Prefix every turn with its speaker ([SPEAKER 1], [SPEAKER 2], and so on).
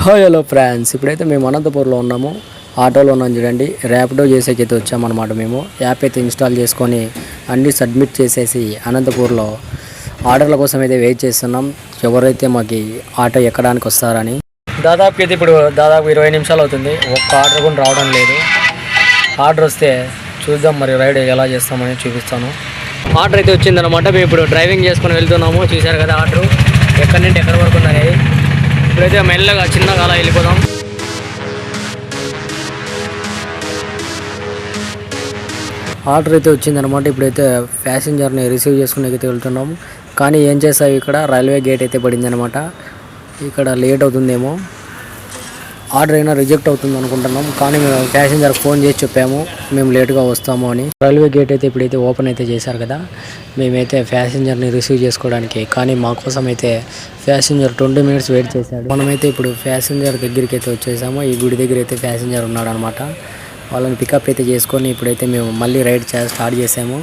[SPEAKER 1] Hi hello friends, ఇప్పుడైతే మేము అనంతపూర్లో ఉన్నాము. ఆటోలో ఉన్నాం చూడండి. ర్యాపిడో చేసేకైతే వచ్చామన్నమాట. మేము యాప్ అయితే ఇన్స్టాల్ చేసుకొని అన్నీ సబ్మిట్ చేసేసి అనంతపూర్లో ఆర్డర్ల కోసం అయితే వెయిట్ చేస్తున్నాం. ఎవరైతే మాకు ఆటో ఎక్కడానికి వస్తారని. దాదాపు ఇప్పుడు 20 నిమిషాలు అవుతుంది. ఒక్క ఆర్డర్ కూడా రావడం లేదు. ఆర్డర్ వస్తే చూద్దాం, మరి రైడ్ ఎలా చేస్తామని చూపిస్తాను. ఆర్డర్ అయితే వచ్చిందనమాట. మేము ఇప్పుడు డ్రైవింగ్ చేసుకొని వెళ్తున్నాము. చూశారు కదా ఆర్డర్ ఎక్కడి నుండి ఎక్కడి వరకు ఉందనేది. ఇప్పుడైతే మెల్లగా చిన్నగా అలా వెళ్ళిపోదాం. ఆర్డర్ అయితే వచ్చిందనమాట. ఇప్పుడైతే ప్యాసింజర్ని రిసీవ్ చేసుకునేకైతే వెళ్తున్నాము. కానీ ఏం చేస్తావు, ఇక్కడ రైల్వే గేట్ అయితే పడింది అనమాట. ఇక్కడ లేట్ అవుతుందేమో, ఆర్డర్ అయినా రిజెక్ట్ అవుతుంది అనుకుంటున్నాం. కానీ మేము ప్యాసింజర్కి ఫోన్ చేసి చెప్పాము మేము లేట్గా వస్తాము అని. రైల్వే గేట్ అయితే ఇప్పుడైతే ఓపెన్ అయితే చేశారు కదా. మేమైతే ప్యాసింజర్ని రిసీవ్ చేసుకోవడానికి, కానీ మా కోసం అయితే ప్యాసింజర్ 20 మినిట్స్ వెయిట్ చేశాడు. మనమైతే ఇప్పుడు ప్యాసింజర్ దగ్గరికి అయితే వచ్చేసాము. ఈ గుడి దగ్గర అయితే ప్యాసింజర్ ఉన్నాడు అనమాట. వాళ్ళని పికప్ అయితే చేసుకొని ఇప్పుడైతే మేము మళ్ళీ రైడ్ స్టార్ట్ చేసాము.